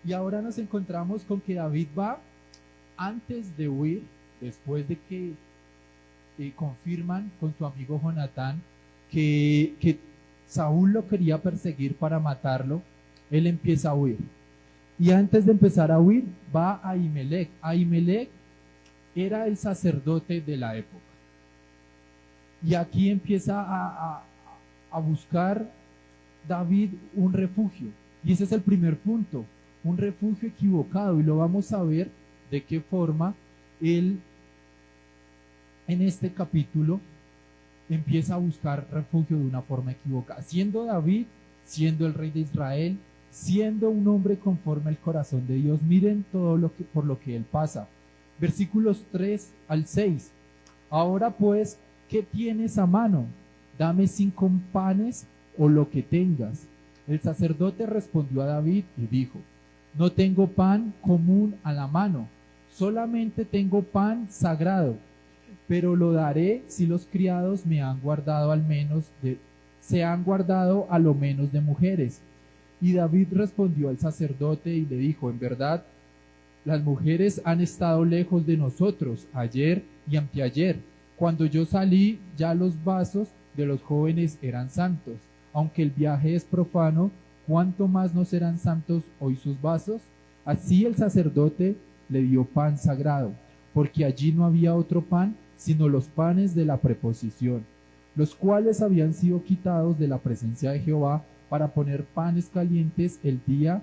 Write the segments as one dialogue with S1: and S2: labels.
S1: Y ahora nos encontramos con que David va antes de huir, después de que confirman con su amigo Jonatán que Saúl lo quería perseguir para matarlo, él empieza a huir. Y antes de empezar a huir, va a Ahimelech. Ahimelech era el sacerdote de la época. Y aquí empieza a buscar David un refugio. Y ese es el primer punto, un refugio equivocado. Y lo vamos a ver de qué forma él en este capítulo empieza a buscar refugio de una forma equivocada. Siendo David, siendo el rey de Israel, siendo un hombre conforme al corazón de Dios, miren todo lo que, por lo que él pasa. Versículos 3 al 6. Ahora pues, ¿qué tienes a mano? Dame 5 panes o lo que tengas. El sacerdote respondió a David y dijo, no tengo pan común a la mano, solamente tengo pan sagrado, pero lo daré si los criados me han guardado se han guardado a lo menos de mujeres. Y David respondió al sacerdote y le dijo, en verdad, las mujeres han estado lejos de nosotros ayer y anteayer. Cuando yo salí, ya los vasos de los jóvenes eran santos. Aunque el viaje es profano, ¿cuánto más no serán santos hoy sus vasos? Así el sacerdote le dio pan sagrado, porque allí no había otro pan, sino los panes de la preposición, los cuales habían sido quitados de la presencia de Jehová para poner panes calientes el día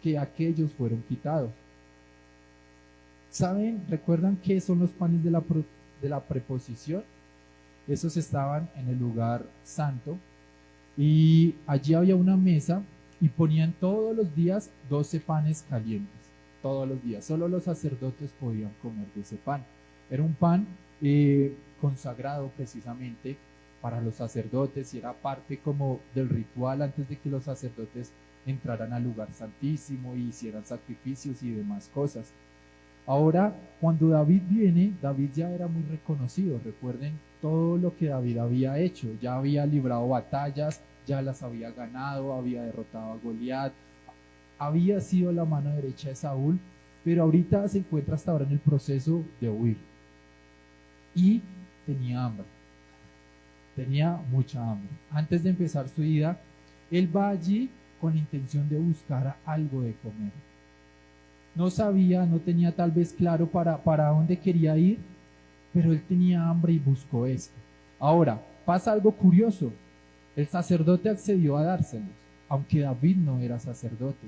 S1: que aquellos fueron quitados. ¿Saben? ¿Recuerdan qué son los panes de la preposición? Esos estaban en el lugar santo y allí había una mesa y ponían todos los días 12 panes calientes, todos los días. Solo los sacerdotes podían comer de ese pan. Era un pan consagrado precisamente para los sacerdotes y era parte como del ritual antes de que los sacerdotes entraran al lugar santísimo y hicieran sacrificios y demás cosas. Ahora, cuando David viene, David ya era muy reconocido. Recuerden todo lo que David había hecho. Ya había librado batallas, ya las había ganado, había derrotado a Goliat, había sido la mano derecha de Saúl, pero ahorita se encuentra hasta ahora en el proceso de huir. Y tenía hambre. Tenía mucha hambre. Antes de empezar su ida, él va allí con la intención de buscar algo de comer. No sabía, no tenía tal vez claro para dónde quería ir, pero él tenía hambre y buscó esto. Ahora, pasa algo curioso. El sacerdote accedió a dárselos, aunque David no era sacerdote.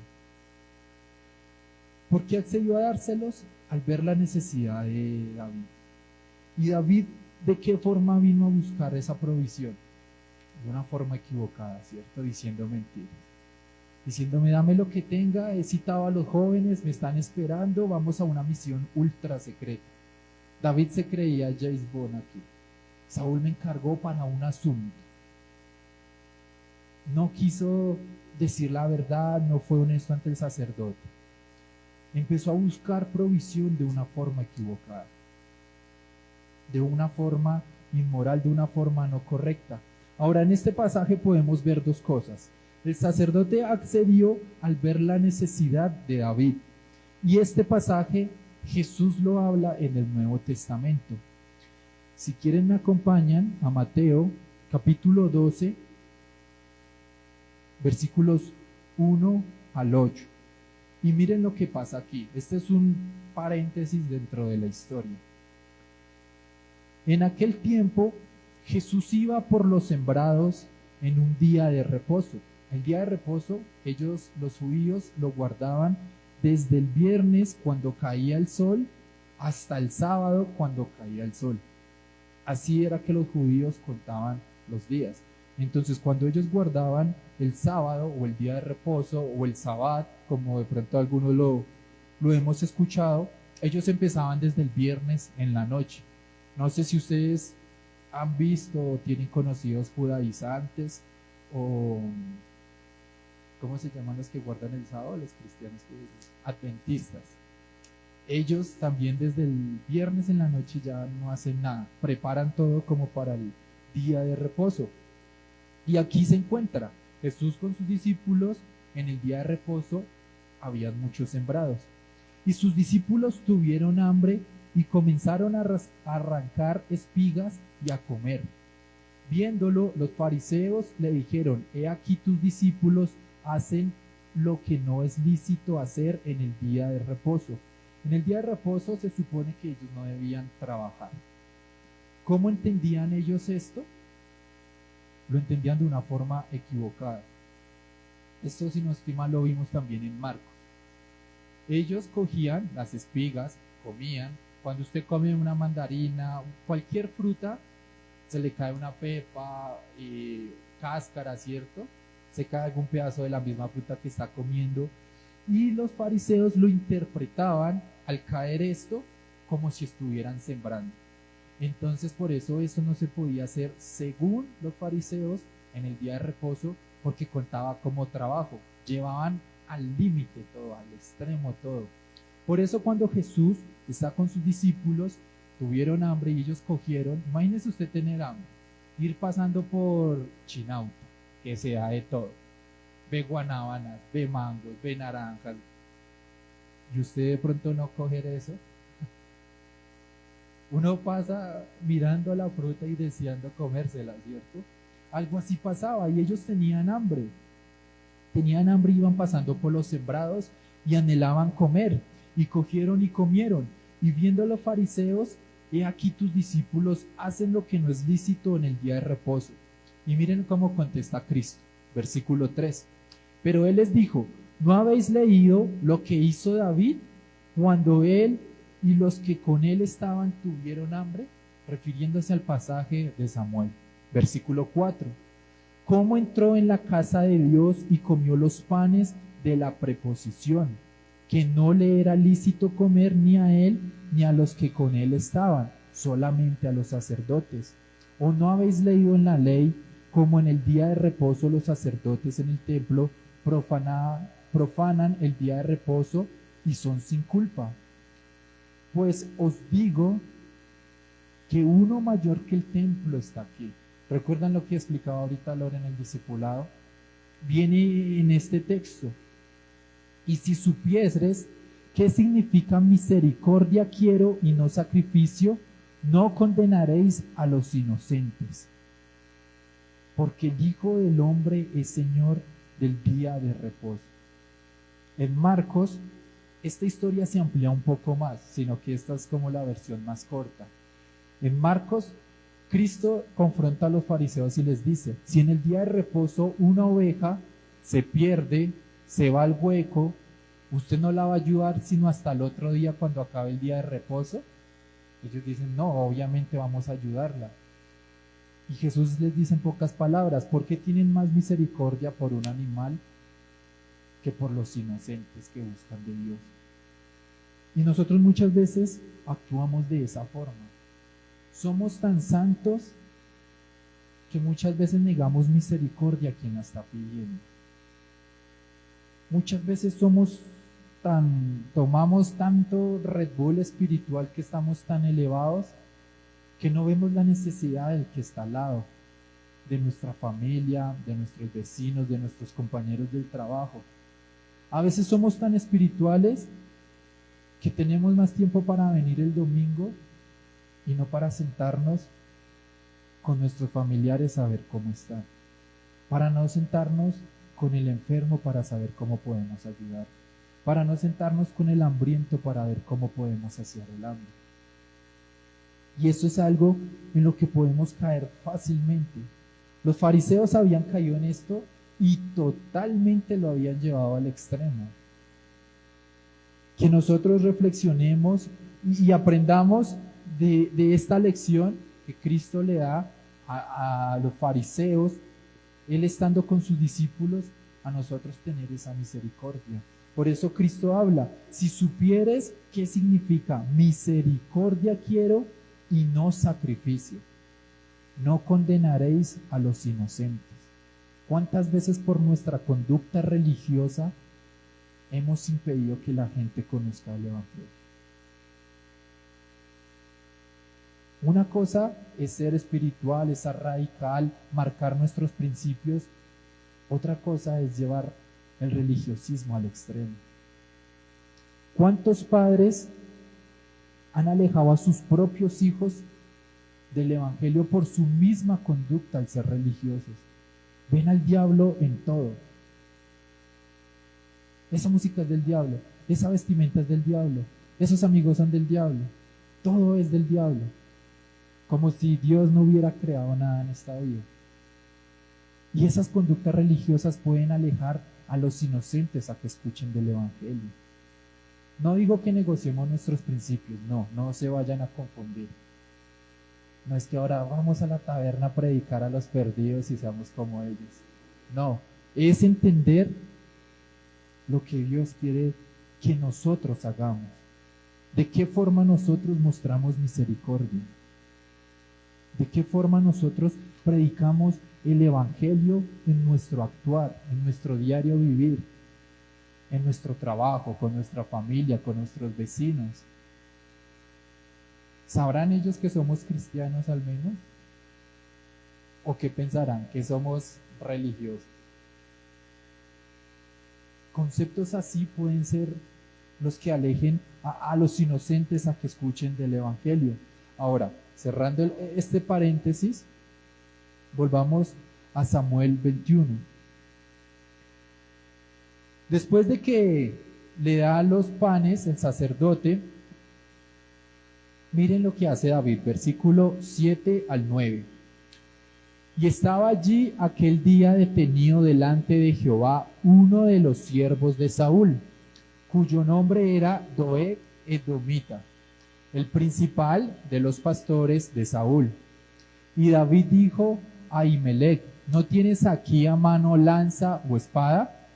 S1: ¿Por qué accedió a dárselos? Al ver la necesidad de David. ¿Y David de qué forma vino a buscar esa provisión? De una forma equivocada, ¿cierto? Diciendo mentiras. Diciéndome, dame lo que tenga, he citado a los jóvenes, me están esperando, vamos a una misión ultra secreta. David se creía James Bond aquí. Saúl me encargó para un asunto. No quiso decir la verdad, no fue honesto ante el sacerdote. Empezó a buscar provisión de una forma equivocada, de una forma inmoral, de una forma no correcta. Ahora, en este pasaje podemos ver dos cosas. El sacerdote accedió al ver la necesidad de David. Y este pasaje Jesús lo habla en el Nuevo Testamento. Si quieren me acompañan a Mateo capítulo 12, versículos 1 al 8. Y miren lo que pasa aquí. Este es un paréntesis dentro de la historia. En aquel tiempo Jesús iba por los sembrados en un día de reposo. El día de reposo, ellos, los judíos, lo guardaban desde el viernes cuando caía el sol hasta el sábado cuando caía el sol. Así era que los judíos contaban los días. Entonces, cuando ellos guardaban el sábado o el día de reposo o el sabbat, como de pronto algunos lo hemos escuchado, ellos empezaban desde el viernes en la noche. No sé si ustedes han visto o tienen conocidos judaizantes o ¿cómo se llaman los que guardan el sábado? Los cristianos adventistas. Ellos también desde el viernes en la noche ya no hacen nada, preparan todo como para el día de reposo. Y aquí se encuentra Jesús con sus discípulos en el día de reposo habían muchos sembrados. Y sus discípulos tuvieron hambre y comenzaron a arrancar espigas y a comer. Viéndolo, los fariseos le dijeron: he aquí tus discípulos hacen lo que no es lícito hacer en el día de reposo. En el día de reposo se supone que ellos no debían trabajar. ¿Cómo entendían ellos esto? Lo entendían de una forma equivocada. Esto, si no estoy mal, lo vimos también en Marcos. Ellos cogían las espigas, comían. Cuando usted come una mandarina, cualquier fruta, se le cae una pepa, cáscara, ¿cierto? Se cae algún pedazo de la misma fruta que está comiendo. Y los fariseos lo interpretaban al caer esto como si estuvieran sembrando. Entonces, por eso no se podía hacer según los fariseos en el día de reposo, porque contaba como trabajo. Llevaban al límite todo, al extremo todo. Por eso cuando Jesús está con sus discípulos, tuvieron hambre y ellos cogieron. Imagínese usted tener hambre, ir pasando por Chinauta, que se da de todo. Ve guanábanas, ve mangos, ve naranjas. Y usted de pronto no coger eso. Uno pasa mirando la fruta y deseando comérsela, ¿cierto? Algo así pasaba y ellos tenían hambre. Tenían hambre, iban pasando por los sembrados y anhelaban comer. Y cogieron y comieron. Y viendo a los fariseos, he aquí tus discípulos hacen lo que no es lícito en el día de reposo. Y miren cómo contesta Cristo. Versículo 3. Pero él les dijo: ¿no habéis leído lo que hizo David cuando él y los que con él estaban tuvieron hambre? Refiriéndose al pasaje de Samuel. Versículo 4. ¿Cómo entró en la casa de Dios y comió los panes de la preposición, que no le era lícito comer ni a él ni a los que con él estaban, solamente a los sacerdotes? ¿O no habéis leído en la ley como en el día de reposo los sacerdotes en el templo profanan el día de reposo y son sin culpa? Pues os digo que uno mayor que el templo está aquí. ¿Recuerdan lo que explicaba ahorita Lore en el discipulado? Viene en este texto. Y si supieseis qué significa misericordia quiero y no sacrificio, no condenaréis a los inocentes. Porque el Hijo del Hombre es Señor del día de reposo. En Marcos, esta historia se amplía un poco más, sino que esta es como la versión más corta. En Marcos, Cristo confronta a los fariseos y les dice: si en el día de reposo una oveja se pierde, se va al hueco, ¿usted no la va a ayudar sino hasta el otro día cuando acabe el día de reposo? Ellos dicen: no, obviamente vamos a ayudarla. Y Jesús les dice en pocas palabras: ¿por qué tienen más misericordia por un animal que por los inocentes que buscan de Dios? Y nosotros muchas veces actuamos de esa forma. Somos tan santos que muchas veces negamos misericordia a quien la está pidiendo. Muchas veces tomamos tanto Red Bull espiritual que estamos tan elevados que no vemos la necesidad del que está al lado, de nuestra familia, de nuestros vecinos, de nuestros compañeros del trabajo. A veces somos tan espirituales que tenemos más tiempo para venir el domingo y no para sentarnos con nuestros familiares a ver cómo están, para no sentarnos con el enfermo para saber cómo podemos ayudar, para no sentarnos con el hambriento para ver cómo podemos saciar el hambre. Y eso es algo en lo que podemos caer fácilmente. Los fariseos habían caído en esto y totalmente lo habían llevado al extremo. Que nosotros reflexionemos y aprendamos de esta lección que Cristo le da a los fariseos, Él estando con sus discípulos, a nosotros tener esa misericordia. Por eso Cristo habla: si supieres qué significa misericordia quiero y no sacrificio, no condenaréis a los inocentes. ¿Cuántas veces por nuestra conducta religiosa hemos impedido que la gente conozca el Evangelio? Una cosa es ser espiritual, es ser radical, marcar nuestros principios. Otra cosa es llevar el religiosismo al extremo. ¿Cuántos padres han alejado a sus propios hijos del Evangelio por su misma conducta al ser religiosos? Ven al diablo en todo. Esa música es del diablo, esa vestimenta es del diablo, esos amigos son del diablo, todo es del diablo. Como si Dios no hubiera creado nada en esta vida. Y esas conductas religiosas pueden alejar a los inocentes a que escuchen del Evangelio. No digo que negociemos nuestros principios, no se vayan a confundir. No es que ahora vamos a la taberna a predicar a los perdidos y seamos como ellos. No, es entender lo que Dios quiere que nosotros hagamos. ¿De qué forma nosotros mostramos misericordia? ¿De qué forma nosotros predicamos el Evangelio en nuestro actuar, en nuestro diario vivir, en nuestro trabajo, con nuestra familia, con nuestros vecinos? ¿Sabrán ellos que somos cristianos al menos? ¿O qué pensarán? Que somos religiosos. Conceptos así pueden ser los que alejen a los inocentes a que escuchen del Evangelio. Ahora, cerrando este paréntesis, volvamos a Samuel 21. Después de que le da los panes el sacerdote, miren lo que hace David, versículo 7 al 9. Y estaba allí aquel día detenido delante de Jehová uno de los siervos de Saúl, cuyo nombre era Doeg Edomita, el principal de los pastores de Saúl. Y David dijo a Ahimelech: ¿no tienes aquí a mano lanza o espada?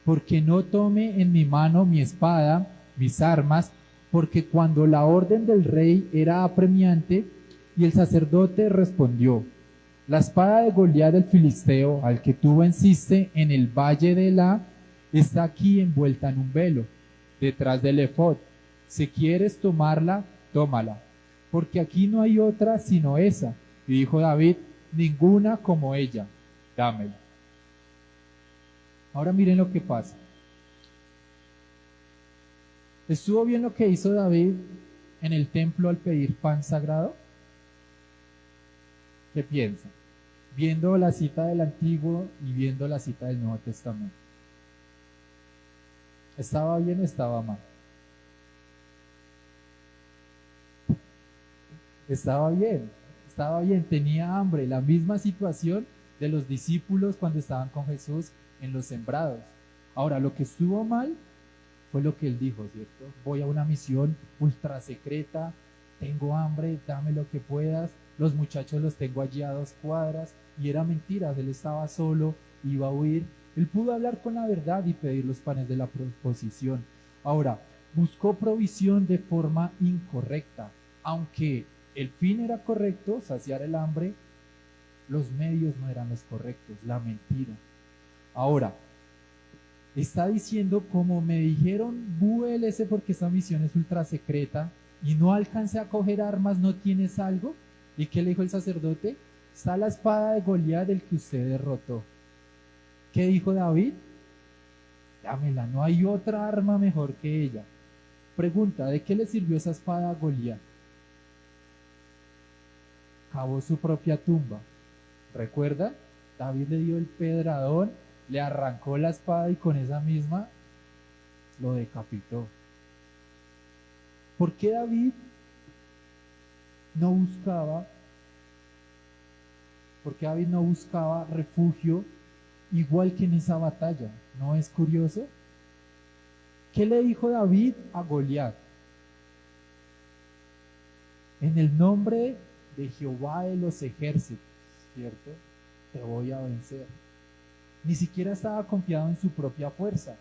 S1: Porque no tome en mi mano mi espada, mis armas, porque cuando la orden del rey era apremiante. Y el sacerdote respondió: la espada de Goliat el filisteo, al que tú venciste en el valle de Elá, está aquí envuelta en un velo, detrás del efod. Si quieres tomarla, tómala, porque aquí no hay otra sino esa. Y dijo David: ninguna como ella, dámela. Ahora miren lo que pasa. ¿Estuvo bien lo que hizo David en el templo al pedir pan sagrado? ¿Qué piensan? Viendo la cita del Antiguo y viendo la cita del Nuevo Testamento. ¿Estaba bien o estaba mal? Estaba bien, tenía hambre, la misma situación de los discípulos cuando estaban con Jesús en los sembrados. Ahora, lo que estuvo mal fue lo que él dijo, ¿cierto? Voy a una misión ultra secreta, tengo hambre, dame lo que puedas, los muchachos los tengo allí a 2 cuadras, y era mentira, él estaba solo, iba a huir. Él pudo hablar con la verdad y pedir los panes de la proposición. Ahora, buscó provisión de forma incorrecta, aunque el fin era correcto, saciar el hambre, los medios no eran los correctos, la mentira. Ahora, está diciendo: como me dijeron, vuélese porque esta misión es ultra secreta y no alcancé a coger armas, ¿no tienes algo? ¿Y qué le dijo el sacerdote? Está la espada de Goliat, el que usted derrotó. ¿Qué dijo David? Dámela, no hay otra arma mejor que ella. Pregunta: ¿de qué le sirvió esa espada a Goliat? Cavó su propia tumba. ¿Recuerda? David le dio el pedradón, le arrancó la espada y con esa misma lo decapitó. ¿Por qué David no buscaba? ¿Por qué David no buscaba refugio igual que en esa batalla? ¿No es curioso? ¿Qué le dijo David a Goliat? En el nombre de Jehová de los ejércitos, ¿cierto? Te voy a vencer. Ni siquiera estaba confiado en su propia fuerza.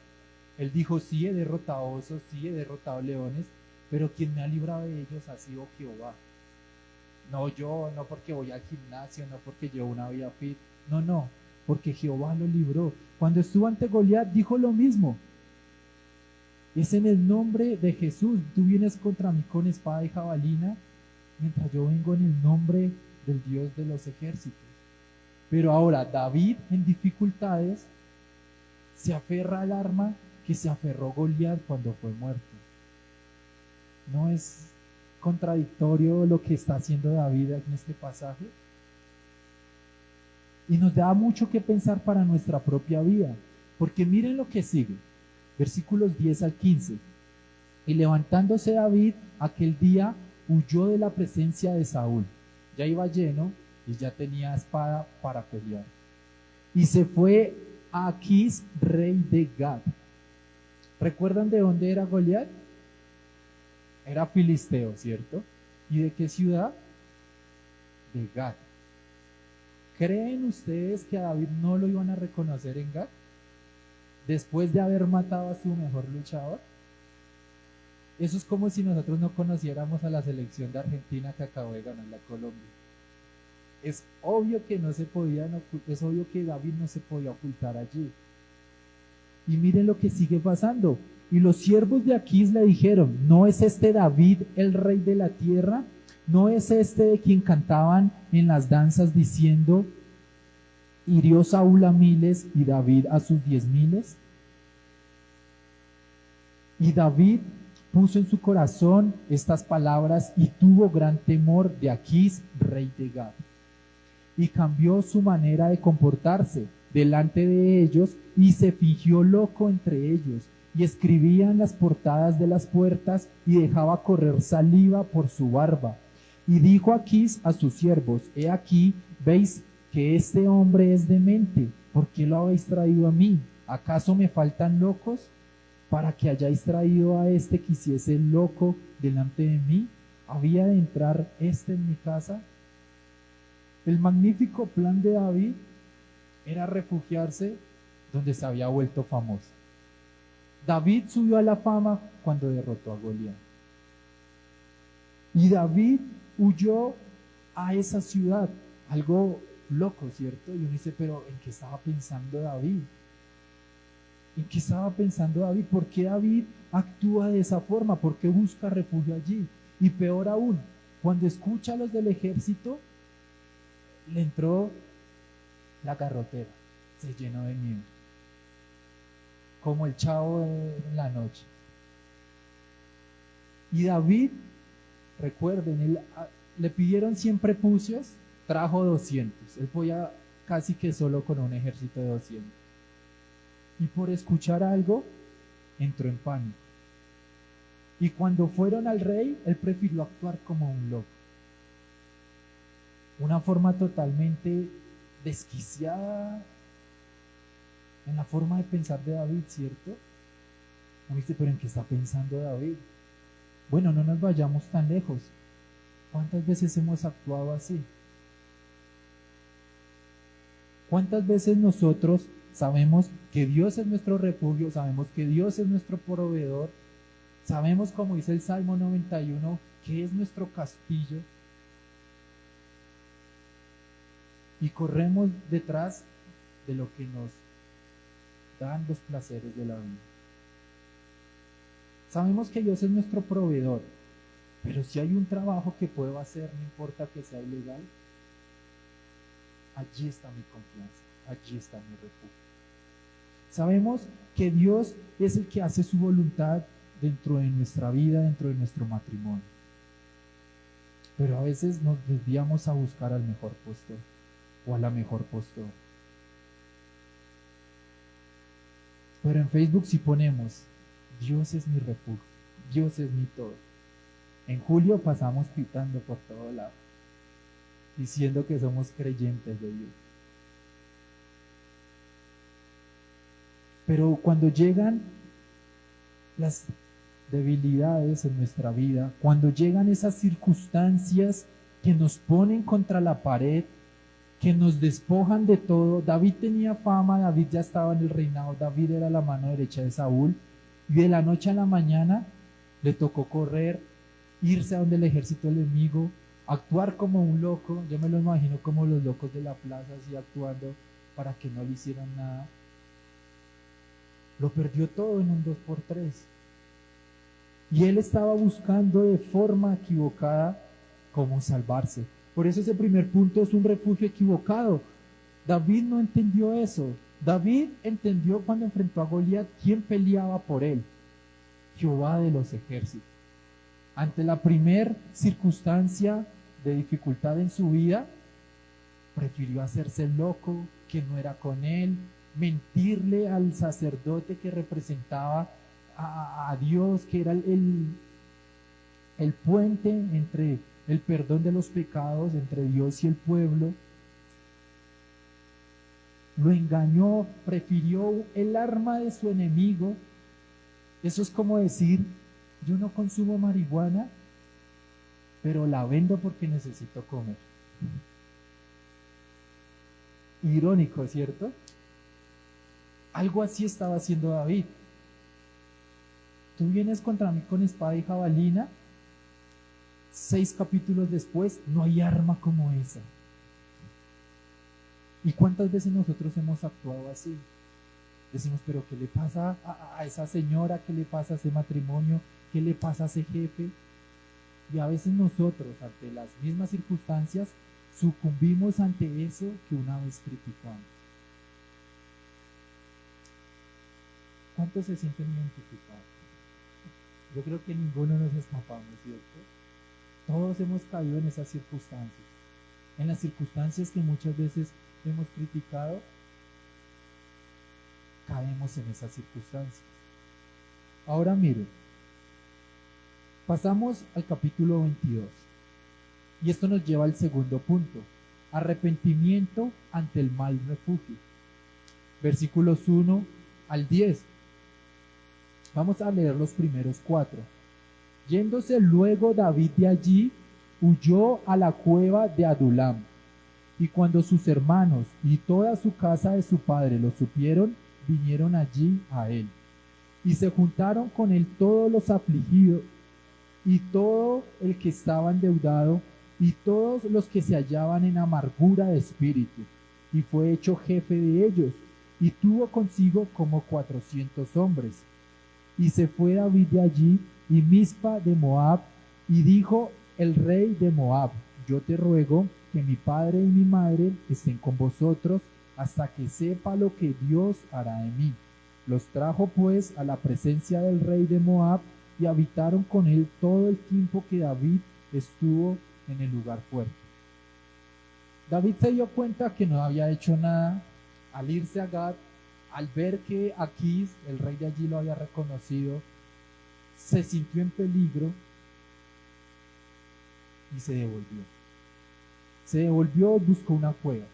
S1: Él dijo: sí, he derrotado osos, sí, he derrotado leones, pero quien me ha librado de ellos ha sido Jehová. No yo, no porque voy al gimnasio, no porque llevo una vida fit, no, porque Jehová lo libró. Cuando estuvo ante Goliat dijo lo mismo: es en el nombre de Jesús, tú vienes contra mí con espada y jabalina, mientras yo vengo en el nombre del Dios de los ejércitos. Pero ahora David, en dificultades, se aferra al arma que se aferró Goliat cuando fue muerto. ¿No es contradictorio lo que está haciendo David en este pasaje? Y nos da mucho que pensar para nuestra propia vida, porque miren lo que sigue, versículos 10 al 15. Y levantándose David aquel día, huyó de la presencia de Saúl. Ya iba lleno y ya tenía espada para pelear. Y se fue a Aquís, rey de Gad. ¿Recuerdan de dónde era Goliat? Era filisteo, ¿cierto? ¿Y de qué ciudad? De Gad. ¿Creen ustedes que a David no lo iban a reconocer en Gad? Después de haber matado a su mejor luchador. Eso es como si nosotros no conociéramos a la selección de Argentina que acabó de ganar la Colombia. Es obvio que es obvio que David no se podía ocultar allí. Y miren lo que sigue pasando. Y los siervos de Aquís le dijeron: ¿no es este David el rey de la tierra? ¿No es este de quien cantaban en las danzas diciendo: hirió Saúl a miles y David a sus 10,000? Y David puso en su corazón estas palabras y tuvo gran temor de Aquís, rey de Gad. Y cambió su manera de comportarse delante de ellos y se fingió loco entre ellos, y escribía en las portadas de las puertas y dejaba correr saliva por su barba. Y dijo Aquís a sus siervos: he aquí, veis que este hombre es demente. ¿Por qué lo habéis traído a mí? ¿Acaso me faltan locos para que hayáis traído a este que hiciese loco delante de mí? ¿Había de entrar este en mi casa? El magnífico plan de David era refugiarse donde se había vuelto famoso. David subió a la fama cuando derrotó a Goliat. Y David huyó a esa ciudad. Algo loco, ¿cierto? Y uno dice: pero ¿en qué estaba pensando David? ¿En qué estaba pensando David? ¿Por qué David actúa de esa forma? ¿Por qué busca refugio allí? Y peor aún, cuando escucha a los del ejército, le entró la garrotera, se llenó de miedo, como el chavo en la noche. Y David, recuerden, le pidieron 100 prepucios, trajo 200. Él podía casi que solo con un ejército de 200. Y por escuchar algo, entró en pánico. Y cuando fueron al rey, él prefirió actuar como un loco. Una forma totalmente desquiciada en la forma de pensar de David, ¿cierto? Uno dice: pero ¿en qué está pensando David? Bueno, no nos vayamos tan lejos. ¿Cuántas veces hemos actuado así? ¿Cuántas veces nosotros sabemos que Dios es nuestro refugio, sabemos que Dios es nuestro proveedor, sabemos, como dice el Salmo 91, que es nuestro castillo, y corremos detrás de lo que nos dan los placeres de la vida? Sabemos que Dios es nuestro proveedor, pero si hay un trabajo que puedo hacer, no importa que sea ilegal, allí está mi confianza, allí está mi refugio. Sabemos que Dios es el que hace su voluntad dentro de nuestra vida, dentro de nuestro matrimonio. Pero a veces nos desviamos a buscar al mejor pastor o a la mejor pastora. Pero en Facebook si ponemos: Dios es mi refugio, Dios es mi todo, en julio pasamos pitando por todo lado, diciendo que somos creyentes de Dios. Pero cuando llegan las debilidades en nuestra vida, cuando llegan esas circunstancias que nos ponen contra la pared, que nos despojan de todo. David tenía fama, David ya estaba en el reinado, David era la mano derecha de Saúl, y de la noche a la mañana le tocó correr, irse a donde el ejército enemigo, actuar como un loco. Yo me lo imagino como los locos de la plaza, así actuando para que no le hicieran nada. Lo perdió todo en un 2x3. Y él estaba buscando de forma equivocada cómo salvarse. Por eso ese primer punto es un refugio equivocado. David no entendió eso. David entendió cuando enfrentó a Goliat quién peleaba por él: Jehová de los ejércitos. Ante la primer circunstancia de dificultad en su vida, prefirió hacerse loco, que no era con él, mentirle al sacerdote que representaba a Dios, que era el puente entre el perdón de los pecados, entre Dios y el pueblo. Lo engañó, prefirió el arma de su enemigo. Eso es como decir, yo no consumo marihuana, pero la vendo porque necesito comer. Irónico, ¿cierto? Algo así estaba haciendo David. Tú vienes contra mí con espada y jabalina, 6 capítulos después, no hay arma como esa. ¿Y cuántas veces nosotros hemos actuado así? Decimos, pero ¿qué le pasa a esa señora? ¿Qué le pasa a ese matrimonio? ¿Qué le pasa a ese jefe? Y a veces nosotros, ante las mismas circunstancias, sucumbimos ante eso que una vez criticamos. ¿Cuántos se sienten identificados? Yo creo que ninguno nos escapamos, ¿cierto? Todos hemos caído en esas circunstancias. En las circunstancias que muchas veces hemos criticado, caemos en esas circunstancias. Ahora miren, pasamos al capítulo 22. Y esto nos lleva al segundo punto. Arrepentimiento ante el mal refugio. Versículos 1 al 10. Vamos a leer los primeros 4. Yéndose luego David de allí, huyó a la cueva de Adulam. Y cuando sus hermanos y toda su casa de su padre lo supieron, vinieron allí a él. Y se juntaron con él todos los afligidos, y todo el que estaba endeudado, y todos los que se hallaban en amargura de espíritu, y fue hecho jefe de ellos, y tuvo consigo como 400 hombres. Y se fue David de allí, y Mispa de Moab, y dijo el rey de Moab, yo te ruego que mi padre y mi madre estén con vosotros, hasta que sepa lo que Dios hará de mí. Los trajo pues a la presencia del rey de Moab, y habitaron con él todo el tiempo que David estuvo en el lugar fuerte. David se dio cuenta que no había hecho nada. Al irse a Gad, al ver que Aquís, el rey de allí, lo había reconocido, se sintió en peligro y se devolvió. Se devolvió y buscó una cueva.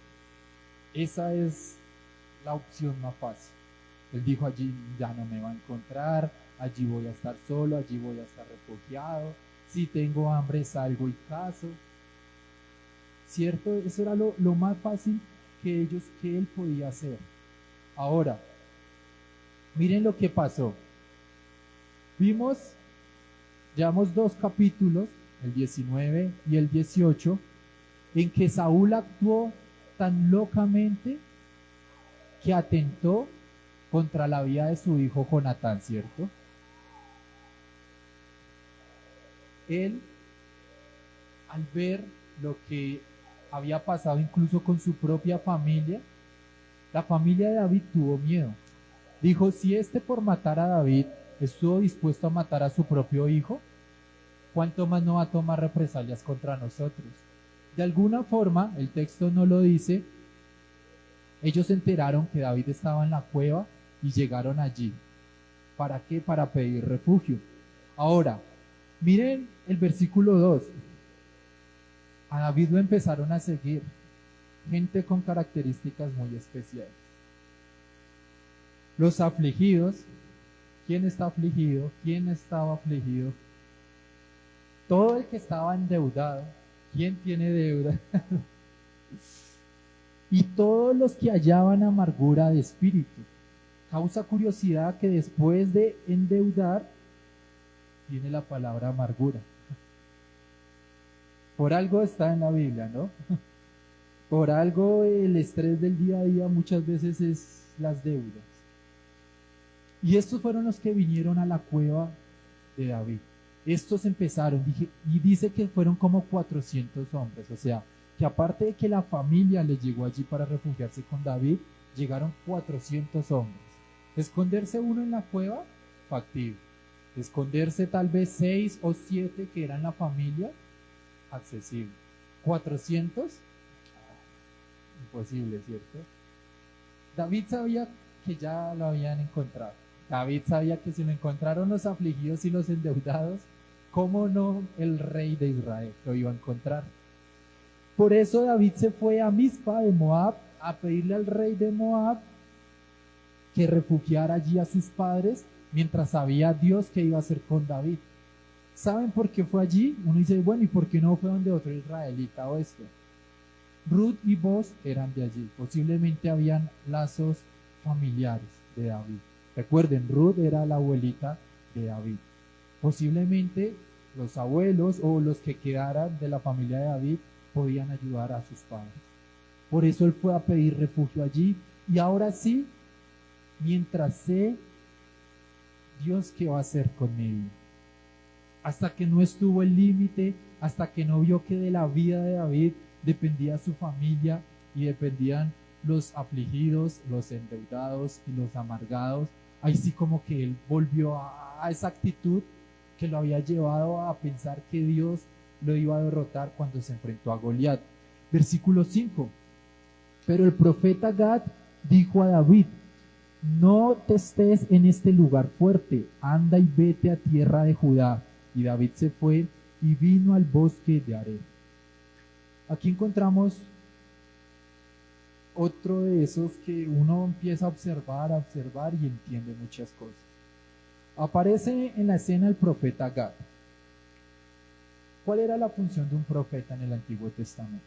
S1: Esa es la opción más fácil. Él dijo, allí ya no me va a encontrar, allí voy a estar solo, allí voy a estar refugiado, si tengo hambre salgo y cazo. ¿Cierto? Eso era lo más fácil que él podía hacer. Ahora, miren lo que pasó. Llevamos 2 capítulos, el 19 y el 18, en que Saúl actuó tan locamente que atentó contra la vida de su hijo Jonatán, ¿cierto? Él, al ver lo que había pasado incluso con su propia familia, la familia de David tuvo miedo. Dijo, si por matar a David estuvo dispuesto a matar a su propio hijo, ¿cuánto más no va a tomar represalias contra nosotros? De alguna forma, el texto no lo dice, ellos se enteraron que David estaba en la cueva y llegaron allí. ¿Para qué? Para pedir refugio. Ahora, miren el versículo 2. A David lo empezaron a seguir gente con características muy especiales. Los afligidos. ¿Quién está afligido? ¿Quién estaba afligido? Todo el que estaba endeudado. ¿Quién tiene deuda? Y todos los que hallaban amargura de espíritu. Causa curiosidad que después de endeudar viene la palabra amargura. Por algo está en la Biblia, ¿no? Por algo el estrés del día a día muchas veces es las deudas. Y estos fueron los que vinieron a la cueva de David. Estos empezaron, y dice que fueron como 400 hombres, o sea, que aparte de que la familia le llegó allí para refugiarse con David, llegaron 400 hombres. Esconderse uno en la cueva, factible. Esconderse tal vez 6 o 7 que eran la familia, accesible. 400, imposible, ¿cierto? David sabía que ya lo habían encontrado. David sabía que si lo encontraron los afligidos y los endeudados, ¿cómo no el rey de Israel lo iba a encontrar? Por eso David se fue a Mizpa de Moab a pedirle al rey de Moab que refugiara allí a sus padres, mientras sabía Dios que iba a hacer con David. ¿Saben por qué fue allí? Uno dice, bueno, ¿y por qué no fue donde otro israelita o esto? Ruth y Boz eran de allí. Posiblemente habían lazos familiares de David. Recuerden, Ruth era la abuelita de David. Posiblemente los abuelos o los que quedaran de la familia de David podían ayudar a sus padres. Por eso él fue a pedir refugio allí. Y ahora sí, mientras sé Dios qué va a hacer conmigo. Hasta que no estuvo el límite, hasta que no vio que de la vida de David dependía su familia y dependían los afligidos, los endeudados y los amargados. Ahí sí como que él volvió a esa actitud que lo había llevado a pensar que Dios lo iba a derrotar cuando se enfrentó a Goliat. Versículo 5. Pero el profeta Gad dijo a David: no te estés en este lugar fuerte, anda y vete a tierra de Judá. Y David se fue y vino al bosque de Hareb. Aquí encontramos otro de esos que uno empieza a observar y entiende muchas cosas. Aparece en la escena el profeta Gad. ¿Cuál era la función de un profeta en el Antiguo Testamento?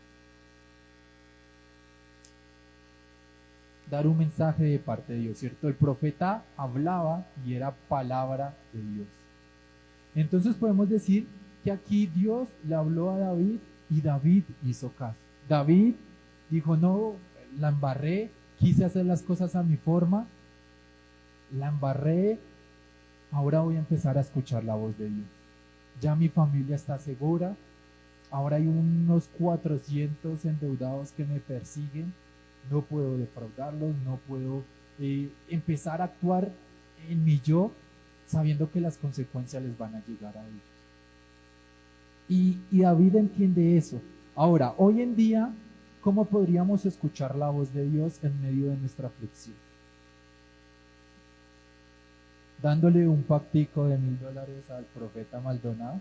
S1: Dar un mensaje de parte de Dios, ¿cierto? El profeta hablaba y era palabra de Dios. Entonces podemos decir que aquí Dios le habló a David y David hizo caso. David dijo, no, la embarré, quise hacer las cosas a mi forma, la embarré, ahora voy a empezar a escuchar la voz de Dios. Ya mi familia está segura, ahora hay unos 400 endeudados que me persiguen, no puedo defraudarlos, no puedo empezar a actuar en mi yo, sabiendo que las consecuencias les van a llegar a ellos. Y David entiende eso. Ahora, hoy en día, ¿cómo podríamos escuchar la voz de Dios en medio de nuestra aflicción? Dándole un pactico de $1,000 al profeta Maldonado.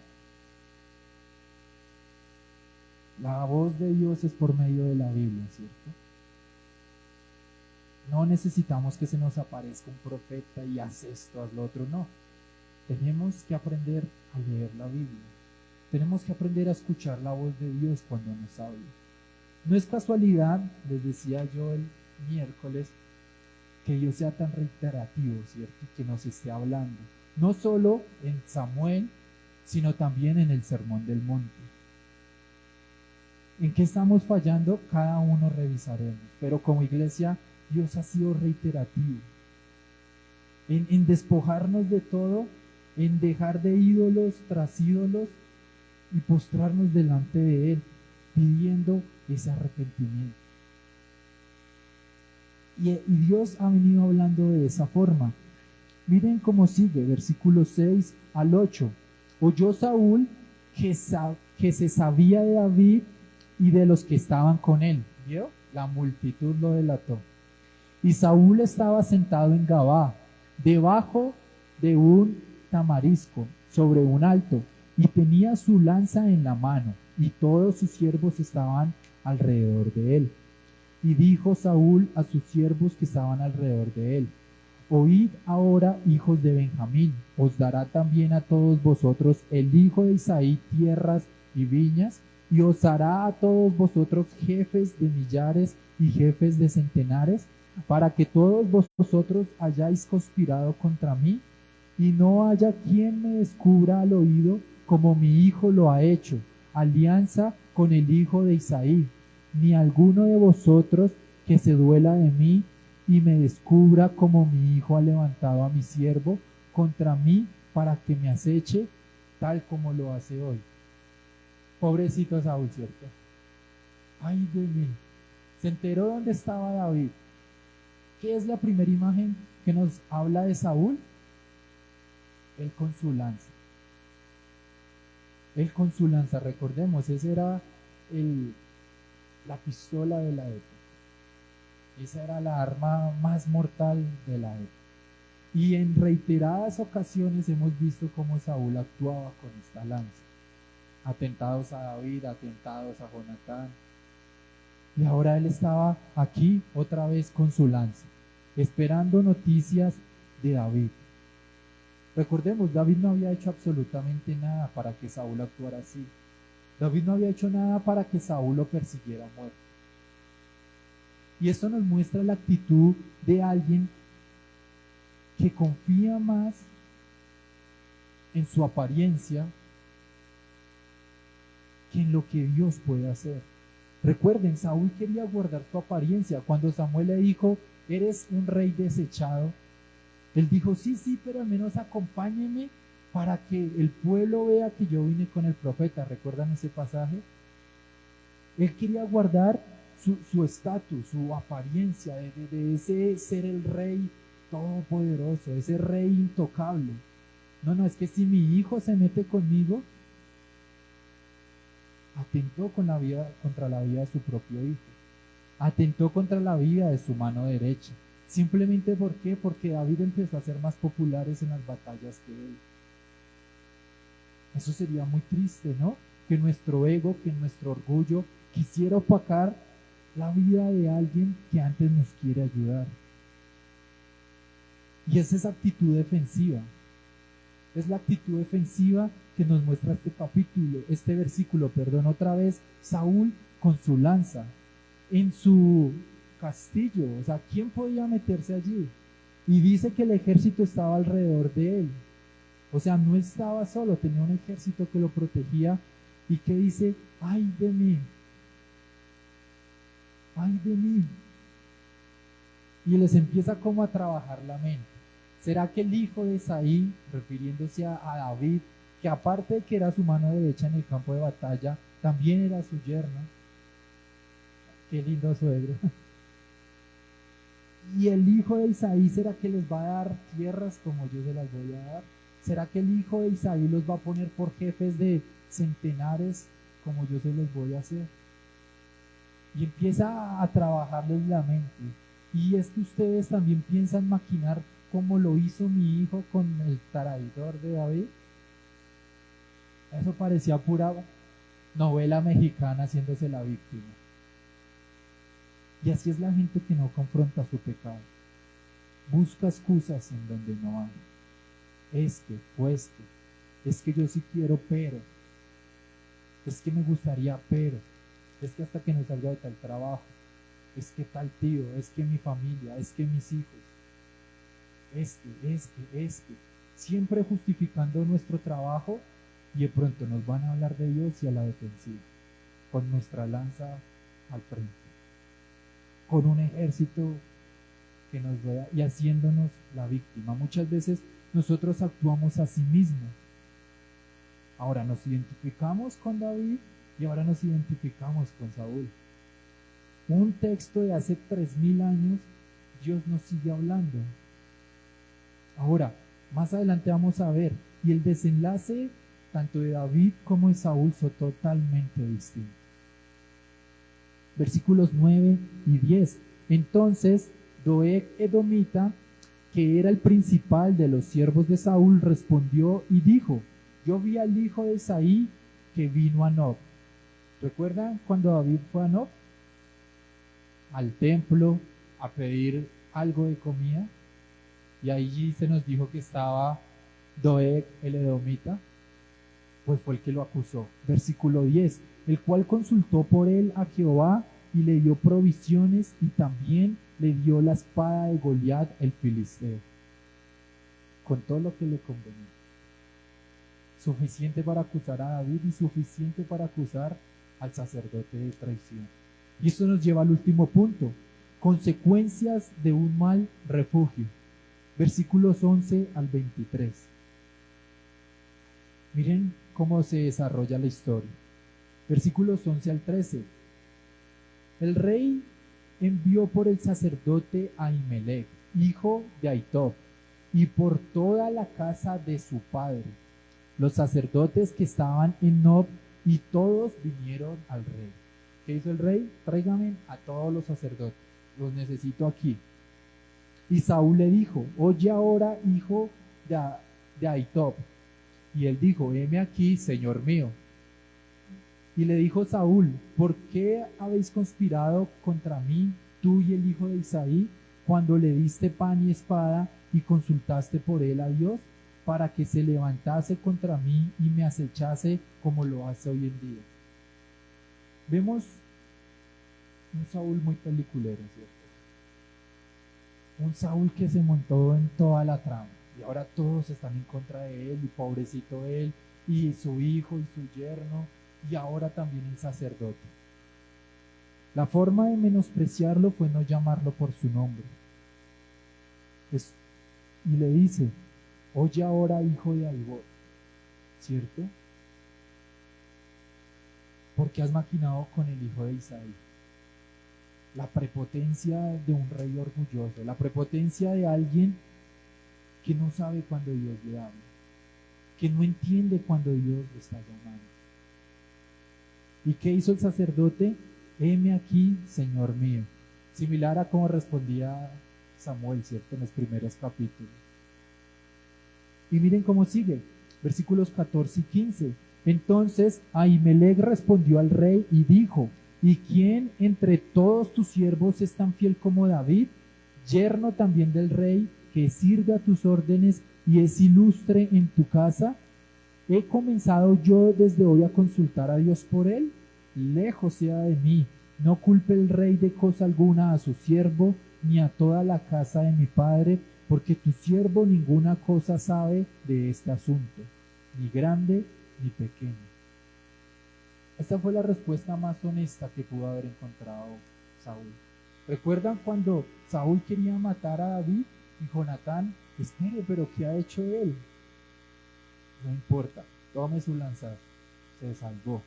S1: La voz de Dios es por medio de la Biblia, ¿cierto? No necesitamos que se nos aparezca un profeta y haz esto, haz lo otro, no. Tenemos que aprender a leer la Biblia. Tenemos que aprender a escuchar la voz de Dios cuando nos habla. No es casualidad, les decía yo el miércoles, que Dios sea tan reiterativo, ¿cierto? Que nos esté hablando. No solo en Samuel, sino también en el Sermón del Monte. ¿En qué estamos fallando? Cada uno revisaremos. Pero como iglesia, Dios ha sido reiterativo. En despojarnos de todo, en dejar de ídolos tras ídolos y postrarnos delante de Él, pidiendo ese arrepentimiento. Y Dios ha venido hablando de esa forma. Miren cómo sigue, versículos 6 al 8. Oyó Saúl que se sabía de David y de los que estaban con él. ¿Vio? La multitud lo delató. Y Saúl estaba sentado en Gabá, debajo de un tamarisco, sobre un alto, y tenía su lanza en la mano, y todos sus siervos estaban alrededor de él. Y dijo Saúl a sus siervos que estaban alrededor de él: oíd ahora, hijos de Benjamín, os dará también a todos vosotros el hijo de Isaí tierras y viñas, y os hará a todos vosotros jefes de millares y jefes de centenares, para que todos vosotros hayáis conspirado contra mí, y no haya quien me descubra al oído, como mi hijo lo ha hecho, alianza con el hijo de Isaí, ni alguno de vosotros que se duela de mí y me descubra como mi hijo ha levantado a mi siervo contra mí para que me aceche, tal como lo hace hoy. Pobrecito Saúl, ¿cierto? Ay de mí. Se enteró dónde estaba David. ¿Qué es la primera imagen que nos habla de Saúl? Él con su lanza. Él con su lanza, recordemos, esa era la pistola de la época. Esa era la arma más mortal de la época. Y en reiteradas ocasiones hemos visto cómo Saúl actuaba con esta lanza. Atentados a David, atentados a Jonatán. Y ahora él estaba aquí otra vez con su lanza, esperando noticias de David. Recordemos, David no había hecho absolutamente nada para que Saúl actuara así. David no había hecho nada para que Saúl lo persiguiera a muerte. Y esto nos muestra la actitud de alguien que confía más en su apariencia que en lo que Dios puede hacer. Recuerden, Saúl quería guardar su apariencia. Cuando Samuel le dijo, eres un rey desechado, él dijo, sí, pero al menos acompáñeme para que el pueblo vea que yo vine con el profeta. ¿Recuerdan ese pasaje? Él quería guardar su estatus, su apariencia de ese ser el rey todopoderoso, ese rey intocable. No, es que si mi hijo se mete conmigo, atentó contra la vida de su propio hijo, atentó contra la vida de su mano derecha. Simplemente ¿por qué? Porque David empezó a ser más populares en las batallas que él. Eso sería muy triste, ¿no? Que nuestro ego, que nuestro orgullo quisiera opacar la vida de alguien que antes nos quiere ayudar. Y es esa actitud defensiva. Es la actitud defensiva que nos muestra este versículo, otra vez, Saúl con su lanza en su castillo. O sea, ¿quién podía meterse allí? Y dice que el ejército estaba alrededor de él. O sea, no estaba solo, tenía un ejército que lo protegía y que dice, ay de mí, ay de mí. Y les empieza como a trabajar la mente. ¿Será que el hijo de Isaí, refiriéndose a David, que aparte de que era su mano derecha en el campo de batalla, también era su yerno? Qué lindo suegro. Y el hijo de Isaí, ¿será que les va a dar tierras como yo se las voy a dar? ¿Será que el hijo de Isaí los va a poner por jefes de centenares como yo se los voy a hacer? Y empieza a trabajarles la mente. Y es que ustedes también piensan maquinar como lo hizo mi hijo con el traidor de David. Eso parecía pura novela mexicana haciéndose la víctima. Y así es la gente que no confronta su pecado. Busca excusas en donde no hay. Es que yo sí quiero, pero. Es que me gustaría, pero. Es que hasta que no salga de tal trabajo. Es que tal tío, es que mi familia, es que mis hijos. Es que. Siempre justificando nuestro trabajo y de pronto nos van a hablar de Dios y a la defensiva. Con nuestra lanza al frente. Con un ejército que nos vea y haciéndonos la víctima. Muchas veces nosotros actuamos a sí mismos. Ahora nos identificamos con David y ahora nos identificamos con Saúl. Un texto de hace 3000 años, Dios nos sigue hablando. Ahora, más adelante vamos a ver, y el desenlace tanto de David como de Saúl son totalmente distintos. Versículos 9 y 10. Entonces Doeg edomita, que era el principal de los siervos de Saúl, respondió y dijo, yo vi al hijo de Isaí que vino a Nob. ¿Recuerdan cuando David fue a Nob? Al templo a pedir algo de comida. Y allí se nos dijo que estaba Doeg el edomita. Pues fue el que lo acusó. Versículo 10. El cual consultó por él a Jehová y le dio provisiones y también le dio la espada de Goliat el filisteo. Con todo lo que le convenía. Suficiente para acusar a David y suficiente para acusar al sacerdote de traición. Y esto nos lleva al último punto. Consecuencias de un mal refugio. Versículos 11 al 23. Miren cómo se desarrolla la historia. Versículos 11 al 13. El rey envió por el sacerdote Ahimelech, hijo de Ahitob, y por toda la casa de su padre, los sacerdotes que estaban en Nob, y todos vinieron al rey. ¿Qué hizo el rey? Tráigame a todos los sacerdotes, los necesito aquí. Y Saúl le dijo, oye ahora, hijo de Ahitob. Y él dijo, heme aquí, señor mío. Y le dijo Saúl, ¿por qué habéis conspirado contra mí, tú y el hijo de Isaí, cuando le diste pan y espada y consultaste por él a Dios, para que se levantase contra mí y me acechase como lo hace hoy en día? Vemos un Saúl muy peliculero, ¿cierto? Un Saúl que se montó en toda la trama y ahora todos están en contra de él, y pobrecito él, y su hijo y su yerno, y ahora también el sacerdote. La forma de menospreciarlo fue no llamarlo por su nombre. Y le dice, oye ahora, hijo de Ahibot, ¿cierto? Porque has maquinado con el hijo de Isaí. La prepotencia de un rey orgulloso, la prepotencia de alguien que no sabe cuando Dios le habla, que no entiende cuando Dios le está llamando. ¿Y qué hizo el sacerdote? Heme aquí, Señor mío. Similar a cómo respondía Samuel, ¿cierto? En los primeros capítulos. Y miren cómo sigue, versículos 14 y 15. Entonces Ahimelech respondió al rey y dijo, ¿y quién entre todos tus siervos es tan fiel como David, yerno también del rey, que sirve a tus órdenes y es ilustre en tu casa? ¿He comenzado yo desde hoy a consultar a Dios por él? Lejos sea de mí, no culpe el rey de cosa alguna a su siervo, ni a toda la casa de mi padre, porque tu siervo ninguna cosa sabe de este asunto, ni grande ni pequeño. Esta fue la respuesta más honesta que pudo haber encontrado Saúl. ¿Recuerdan cuando Saúl quería matar a David y Jonatán? Espere, pero ¿qué ha hecho él? No importa, tome su lanzazo, se salvó.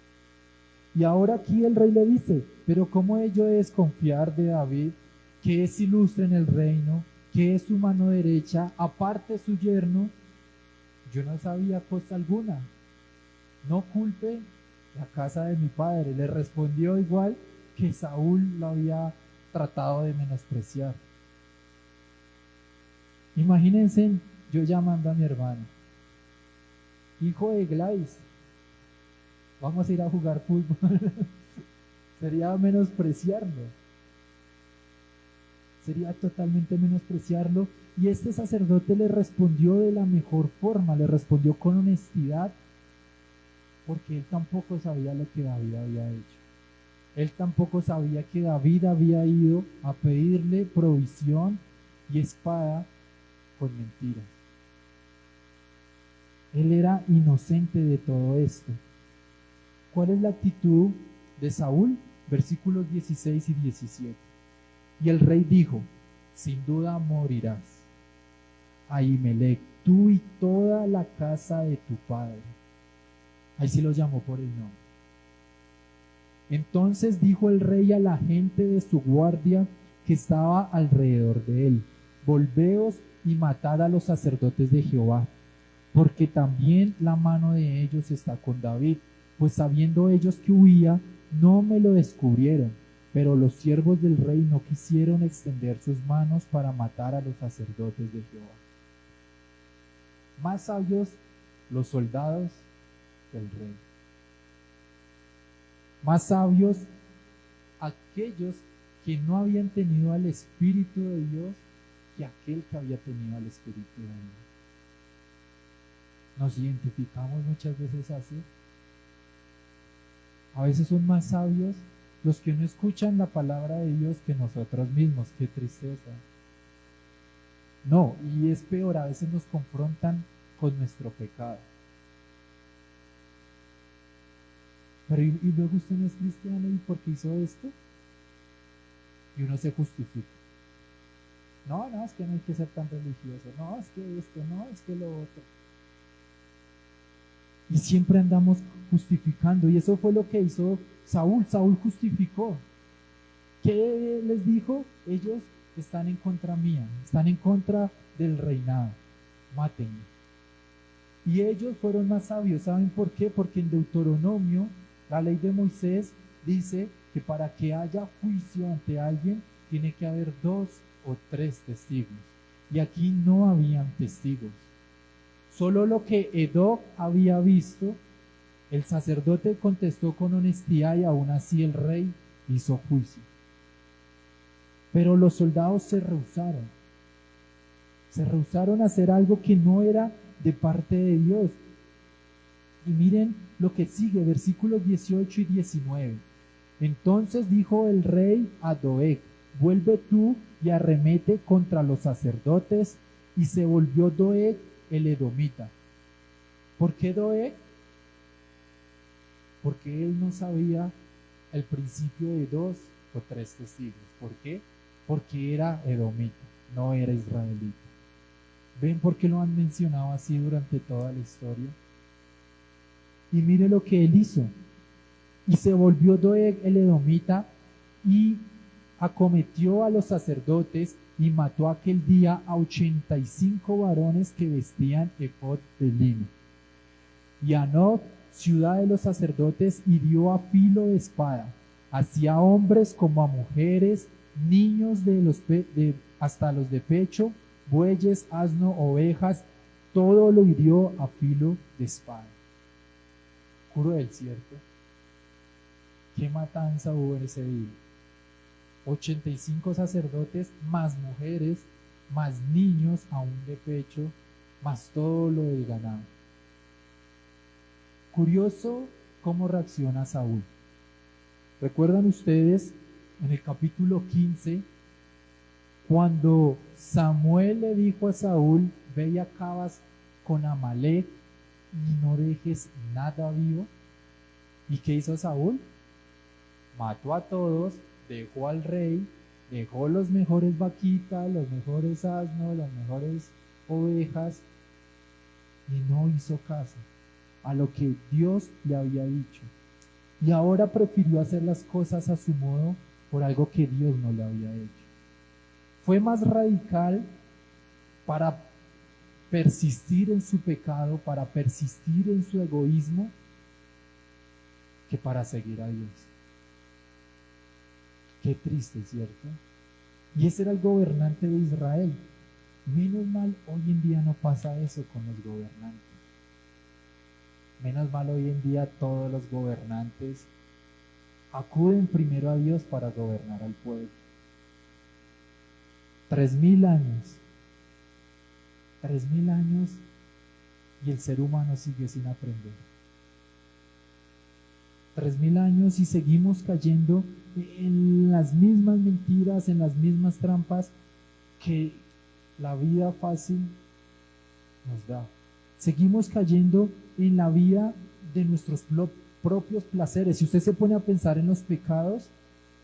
S1: Y ahora aquí el rey le dice, pero ¿cómo ello es confiar de David, que es ilustre en el reino, que es su mano derecha, aparte su yerno? Yo no sabía cosa alguna. No culpe la casa de mi padre. Le respondió igual que Saúl lo había tratado de menospreciar. Imagínense yo llamando a mi hermano, hijo de Gladys, vamos a ir a jugar fútbol. Sería menospreciarlo. Sería totalmente menospreciarlo. Y este sacerdote le respondió de la mejor forma, le respondió con honestidad, porque él tampoco sabía lo que David había hecho. Él tampoco sabía que David había ido a pedirle provisión y espada con mentiras. Él era inocente de todo esto. ¿Cuál es la actitud de Saúl? Versículos 16 y 17. Y el rey dijo, sin duda morirás, Ahimelech, tú y toda la casa de tu padre. Ahí sí lo llamó por el nombre. Entonces dijo el rey a la gente de su guardia que estaba alrededor de él, volveos y matad a los sacerdotes de Jehová, porque también la mano de ellos está con David, pues sabiendo ellos que huía, no me lo descubrieron, pero los siervos del rey no quisieron extender sus manos para matar a los sacerdotes de Jehová. Más sabios los soldados del rey. Más sabios aquellos que no habían tenido al Espíritu de Dios que aquel que había tenido al Espíritu de Dios. Nos identificamos muchas veces así. A veces son más sabios los que no escuchan la palabra de Dios que nosotros mismos. Qué tristeza. No, y es peor, a veces nos confrontan con nuestro pecado. Pero y luego usted no es cristiano, ¿y por qué hizo esto? Y uno se justifica. No, es que no hay que ser tan religioso. No, es que esto, no, es que lo otro. Y siempre andamos justificando. Y eso fue lo que hizo Saúl. Saúl justificó. ¿Qué les dijo? Ellos están en contra mía, están en contra del reinado. mátenme. Y ellos fueron más sabios. ¿Saben por qué? Porque en Deuteronomio, la ley de Moisés dice que para que haya juicio ante alguien, tiene que haber 2 o 3 testigos. Y aquí no habían testigos. Solo lo que Edoc había visto, el sacerdote contestó con honestidad y aún así el rey hizo juicio. Pero los soldados se rehusaron. Se rehusaron a hacer algo que no era de parte de Dios. Y miren lo que sigue, versículos 18 y 19. Entonces dijo el rey a Doeg: vuelve tú y arremete contra los sacerdotes. Y se volvió Doeg el edomita. ¿Por qué Doeg? Porque él no sabía el principio de 2 o 3 testigos. ¿Por qué? Porque era edomita, no era israelita. ¿Ven por qué lo han mencionado así durante toda la historia? Y mire lo que él hizo. Y se volvió Doeg el edomita y acometió a los sacerdotes y mató aquel día a 85 varones que vestían efod de lino. Y a Nob, ciudad de los sacerdotes, hirió a filo de espada, así a hombres como a mujeres, niños hasta los de pecho, bueyes, asno, ovejas, todo lo hirió a filo de espada. Cruel, ¿cierto? Qué matanza hubo en ese día. 85 sacerdotes, más mujeres, más niños aún de pecho, más todo lo del ganado. Curioso cómo reacciona Saúl. ¿Recuerdan ustedes en el capítulo 15, cuando Samuel le dijo a Saúl: ve y acabas con Amalek y no dejes nada vivo? ¿Y qué hizo Saúl? Mató a todos, dejó al rey, dejó los mejores vaquitas, los mejores asnos, las mejores ovejas, y no hizo caso a lo que Dios le había dicho. Y ahora prefirió hacer las cosas a su modo por algo que Dios no le había hecho. Fue más radical para persistir en su pecado, para persistir en su egoísmo, que para seguir a Dios. Qué triste, ¿cierto? Y ese era el gobernante de Israel. Menos mal hoy en día no pasa eso con los gobernantes. Menos mal hoy en día todos los gobernantes acuden primero a Dios para gobernar al pueblo. 3000 años. 3000 años y el ser humano sigue sin aprender. 3000 años y seguimos cayendo en las mismas mentiras, en las mismas trampas que la vida fácil nos da. Seguimos cayendo en la vida de nuestros propios placeres. Si usted se pone a pensar en los pecados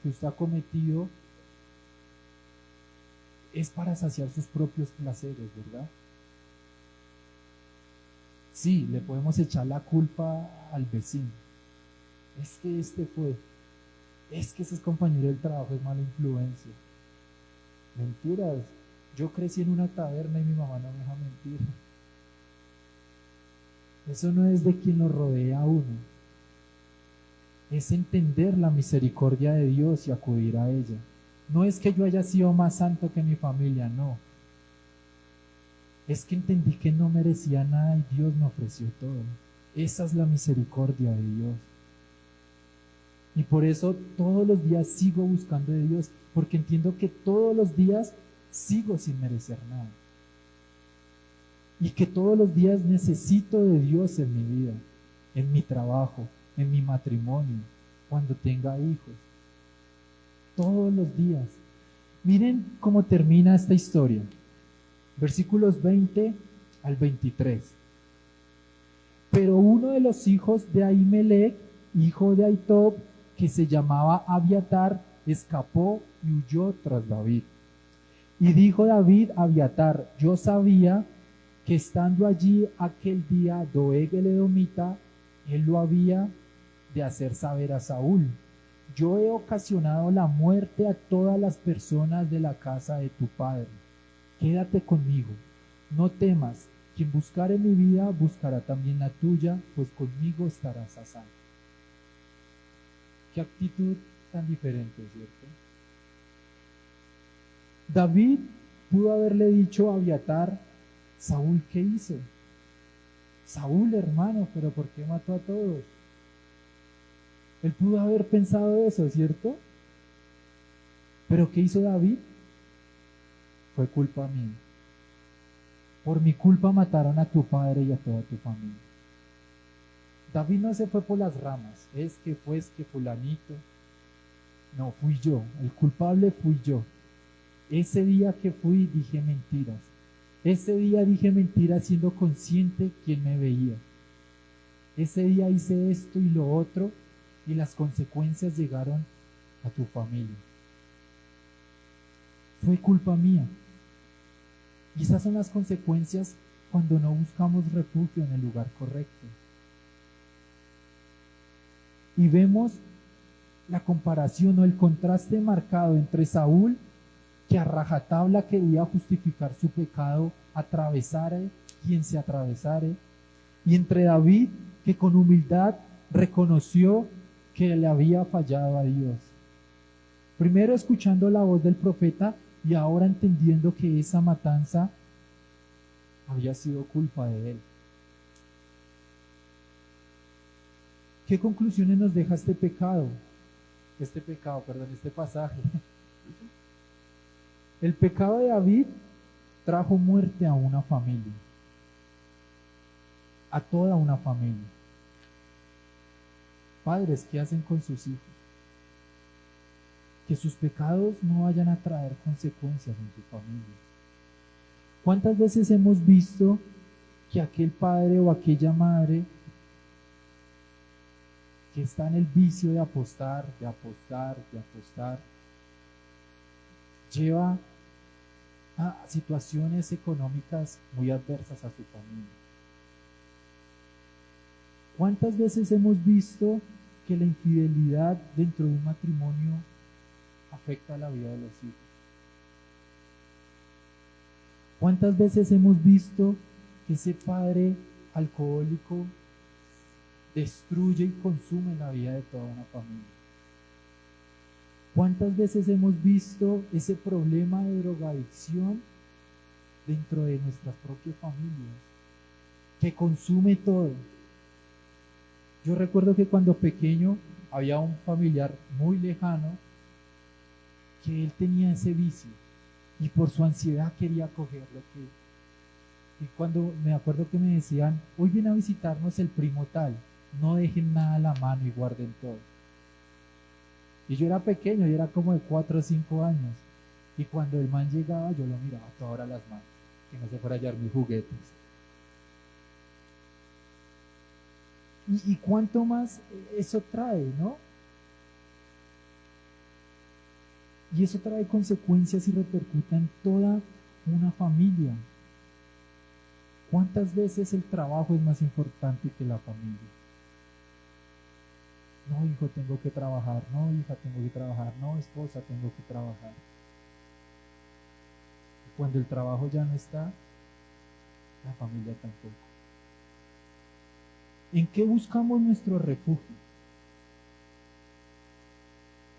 S1: que usted ha cometido, es para saciar sus propios placeres, ¿verdad? Sí, le podemos echar la culpa al vecino. Es que es que ese compañero del trabajo es mala influencia. Mentiras. Yo crecí en una taberna y mi mamá no me deja mentir. Eso no es de quien lo rodea a uno. Es entender la misericordia de Dios y acudir a ella. No es que yo haya sido más santo que mi familia, no. Es que entendí que no merecía nada y Dios me ofreció todo. Esa es la misericordia de Dios. Y por eso todos los días sigo buscando de Dios, porque entiendo que todos los días sigo sin merecer nada. Y que todos los días necesito de Dios en mi vida, en mi trabajo, en mi matrimonio, cuando tenga hijos. Todos los días. Miren cómo termina esta historia. Versículos 20 al 23. Pero uno de los hijos de Ahimelech, hijo de Ahitob, que se llamaba Abiatar, escapó y huyó tras David. Y dijo David a Abiatar: yo sabía que estando allí aquel día Doeg el edomita, él lo había de hacer saber a Saúl: yo he ocasionado la muerte a todas las personas de la casa de tu padre. Quédate conmigo, no temas, quien buscare mi vida, buscará también la tuya, pues conmigo estarás a salvo. Qué actitud tan diferente, ¿cierto? David pudo haberle dicho a Abiatar: Saúl, ¿qué hizo? Saúl, hermano, pero ¿por qué mató a todos? Él pudo haber pensado eso, ¿cierto? Pero ¿qué hizo David? Fue culpa mía. Por mi culpa mataron a tu padre y a toda tu familia. David no se fue por las ramas, es que fulanito. No, fui yo, el culpable fui yo. Ese día que fui dije mentiras. Ese día dije mentiras siendo consciente quién me veía. Ese día hice esto y lo otro y las consecuencias llegaron a tu familia. Fue culpa mía. Y esas son las consecuencias cuando no buscamos refugio en el lugar correcto. Y vemos la comparación o el contraste marcado entre Saúl, que a rajatabla quería justificar su pecado, atravesare quien se atravesare, y entre David, que con humildad reconoció que le había fallado a Dios. Primero escuchando la voz del profeta y ahora entendiendo que esa matanza había sido culpa de él. ¿Qué conclusiones nos deja este pasaje? El pecado de David trajo muerte a una familia, a toda una familia. Padres, ¿qué hacen con sus hijos? Que sus pecados no vayan a traer consecuencias en su familia. ¿Cuántas veces hemos visto que aquel padre o aquella madre que está en el vicio de apostar, lleva a situaciones económicas muy adversas a su familia? ¿Cuántas veces hemos visto que la infidelidad dentro de un matrimonio afecta la vida de los hijos? ¿Cuántas veces hemos visto que ese padre alcohólico destruye y consume la vida de toda una familia? ¿Cuántas veces hemos visto ese problema de drogadicción dentro de nuestras propias familias, que consume todo? Yo recuerdo que cuando pequeño había un familiar muy lejano que él tenía ese vicio y por su ansiedad quería coger lo que... Y cuando me acuerdo que me decían: hoy viene a visitarnos el primo tal, no dejen nada a la mano y guarden todo. Y yo era pequeño, yo era como de 4 o 5 años. Y cuando el man llegaba, yo lo miraba toda hora las manos, que no se fuera a hallar mis juguetes. Y cuánto más eso trae, ¿no? Y eso trae consecuencias y repercuta en toda una familia. ¿Cuántas veces el trabajo es más importante que la familia? No, hijo, tengo que trabajar. No, hija, tengo que trabajar. No, esposa, tengo que trabajar. Y cuando el trabajo ya no está, la familia tampoco. ¿En qué buscamos nuestro refugio?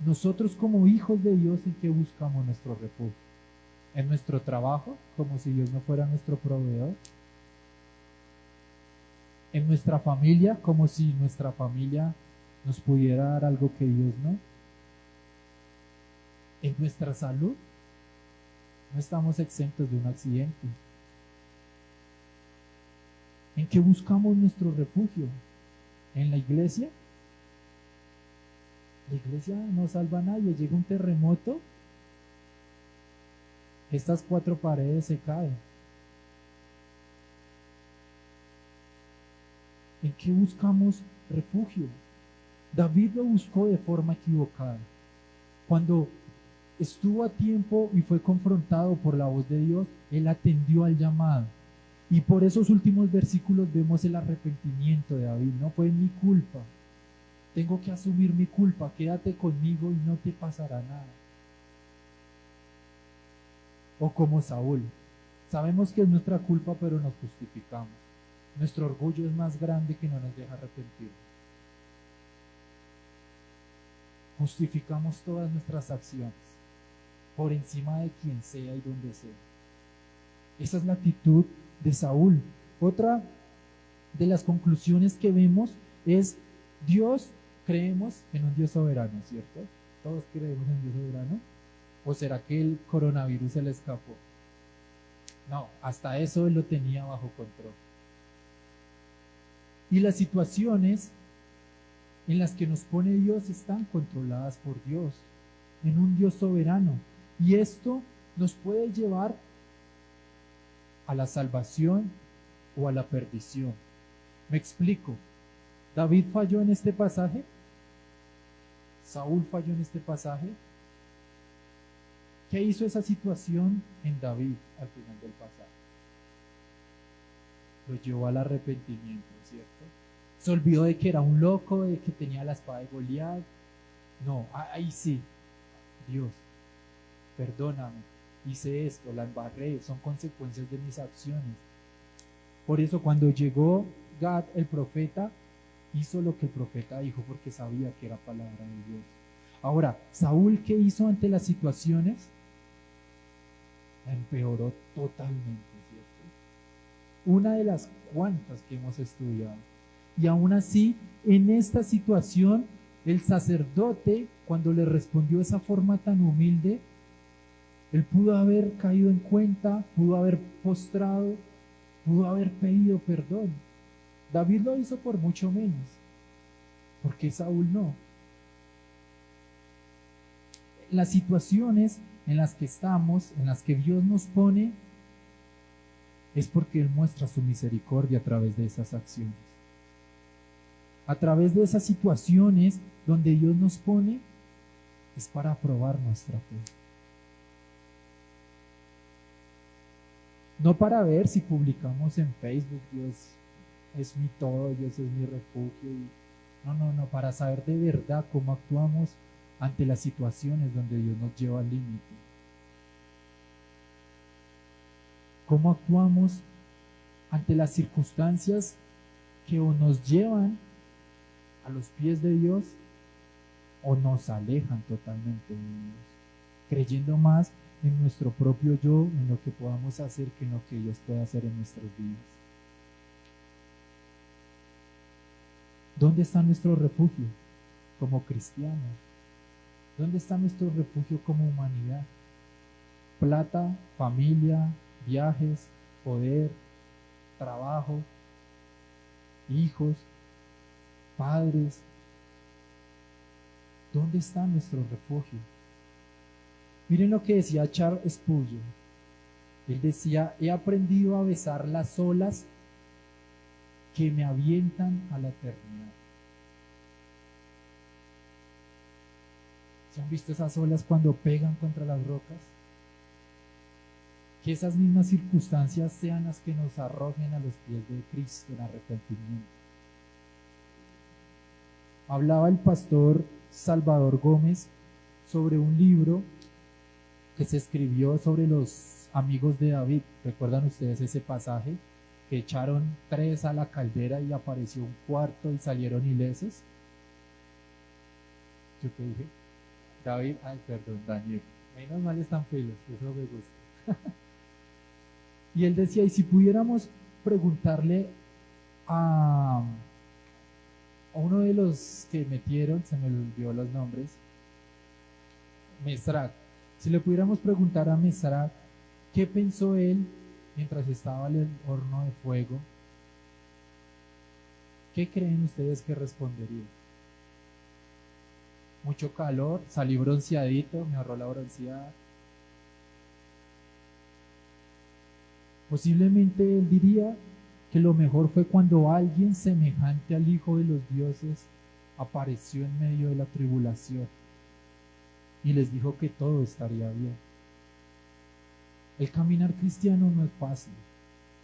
S1: Nosotros como hijos de Dios, ¿en qué buscamos nuestro refugio? ¿En nuestro trabajo, como si Dios no fuera nuestro proveedor? ¿En nuestra familia, como si nuestra familia nos pudiera dar algo que Dios no? ¿En nuestra salud? No estamos exentos de un accidente. ¿En qué buscamos nuestro refugio? ¿En la iglesia? La iglesia no salva a nadie. Llega un terremoto, estas 4 paredes se caen. ¿En qué buscamos refugio? David lo buscó de forma equivocada. Cuando estuvo a tiempo y fue confrontado por la voz de Dios, él atendió al llamado. Y por esos últimos versículos vemos el arrepentimiento de David. No fue mi culpa. Tengo que asumir mi culpa. Quédate conmigo y no te pasará nada. O como Saúl. Sabemos que es nuestra culpa, pero nos justificamos. Nuestro orgullo es más grande que no nos deja arrepentirnos. Justificamos todas nuestras acciones por encima de quien sea y donde sea. Esa es la actitud de Saúl. Otra de las conclusiones que vemos es Dios, creemos en un Dios soberano, ¿cierto? Todos creemos en un Dios soberano. ¿O será que el coronavirus se le escapó? No, hasta eso él lo tenía bajo control. Y las situaciones en las que nos pone Dios están controladas por Dios, en un Dios soberano. Y esto nos puede llevar a la salvación o a la perdición. Me explico. David falló en este pasaje. Saúl falló en este pasaje. ¿Qué hizo esa situación en David al final del pasaje? Lo llevó al arrepentimiento, ¿cierto? Se olvidó de que era un loco, de que tenía la espada de Goliat. No, ahí sí. Dios, perdóname, hice esto, la embarré, son consecuencias de mis acciones. Por eso cuando llegó Gad, el profeta, hizo lo que el profeta dijo porque sabía que era palabra de Dios. Ahora, Saúl, ¿qué hizo ante las situaciones? La empeoró totalmente, ¿cierto? Una de las cuantas que hemos estudiado. Y aún así, en esta situación, el sacerdote, cuando le respondió de esa forma tan humilde, él pudo haber caído en cuenta, pudo haber postrado, pudo haber pedido perdón. David lo hizo por mucho menos. ¿Por qué Saúl no? Las situaciones en las que estamos, en las que Dios nos pone, es porque Él muestra su misericordia a través de esas acciones. A través de esas situaciones donde Dios nos pone, es para probar nuestra fe. No para ver si publicamos en Facebook, Dios es mi todo, Dios es mi refugio. No, para saber de verdad cómo actuamos ante las situaciones donde Dios nos lleva al límite. ¿Cómo actuamos ante las circunstancias que o nos llevan a los pies de Dios o nos alejan totalmente de Dios, creyendo más en nuestro propio yo, en lo que podamos hacer que en lo que Dios pueda hacer en nuestras vidas? ¿Dónde está nuestro refugio como cristianos? ¿Dónde está nuestro refugio como humanidad? Plata, familia, viajes, poder, trabajo, hijos, padres. ¿Dónde está nuestro refugio? Miren lo que decía Charles Spurgeon. Él decía: he aprendido a besar las olas que me avientan a la eternidad. ¿Se han visto esas olas cuando pegan contra las rocas? Que esas mismas circunstancias sean las que nos arrojen a los pies de Cristo en arrepentimiento. Hablaba el pastor Salvador Gómez sobre un libro que se escribió sobre los amigos de David. ¿Recuerdan ustedes ese pasaje? Que echaron 3 a la caldera y apareció un cuarto y salieron ilesos. ¿Yo qué dije? David, Daniel. Menos mal están pelos, eso me gusta. Y él decía, y si pudiéramos preguntarle a uno de los que metieron, se me olvidó los nombres, Mesrac, si le pudiéramos preguntar a Mesrac qué pensó él mientras estaba en el horno de fuego, ¿qué creen ustedes que respondería? Mucho calor, salí bronceadito, me ahorró la bronceada. Posiblemente él diría que lo mejor fue cuando alguien semejante al Hijo de los dioses apareció en medio de la tribulación y les dijo que todo estaría bien. El caminar cristiano no es fácil.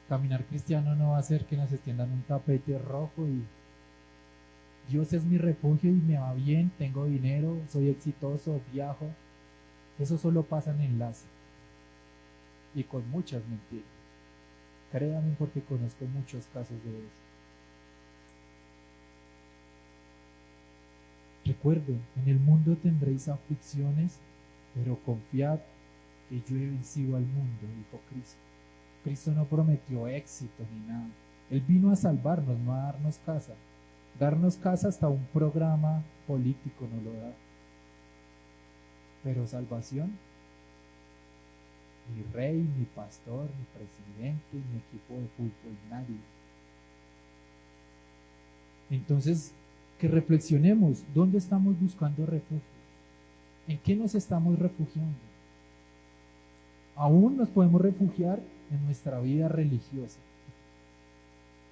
S1: Caminar cristiano no va a ser que nos extiendan un tapete rojo y Dios es mi refugio y me va bien, tengo dinero, soy exitoso, viajo. Eso solo pasa en enlace y con muchas mentiras. Créanme porque conozco muchos casos de eso. Recuerden, en el mundo tendréis aflicciones, pero confiad que yo he vencido al mundo, dijo Cristo. Cristo no prometió éxito ni nada. Él vino a salvarnos, no a darnos casa. Darnos casa hasta un programa político no lo da. Pero salvación, ni rey, ni pastor, ni presidente, ni equipo de fútbol, nadie. Entonces, que reflexionemos, ¿dónde estamos buscando refugio? ¿En qué nos estamos refugiando? Aún nos podemos refugiar en nuestra vida religiosa,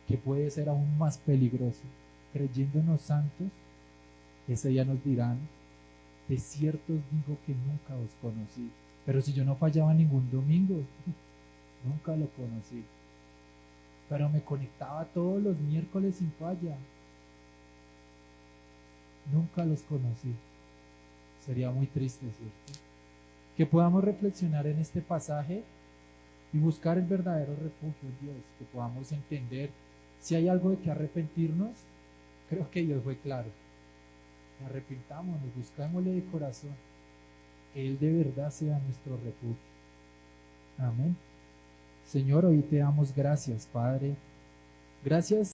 S1: que puede ser aún más peligroso. Creyéndonos santos, ese día nos dirán, de cierto os digo que nunca os conocí. Pero si yo no fallaba ningún domingo, nunca lo conocí. Pero me conectaba todos los miércoles sin falla. Nunca los conocí. Sería muy triste, ¿cierto? Que podamos reflexionar en este pasaje y buscar el verdadero refugio en Dios, que podamos entender si hay algo de que arrepentirnos. Creo que Dios fue claro. Arrepintámonos, buscámosle de corazón, que Él de verdad sea nuestro refugio. Amén. Señor, hoy te damos gracias, Padre. Gracias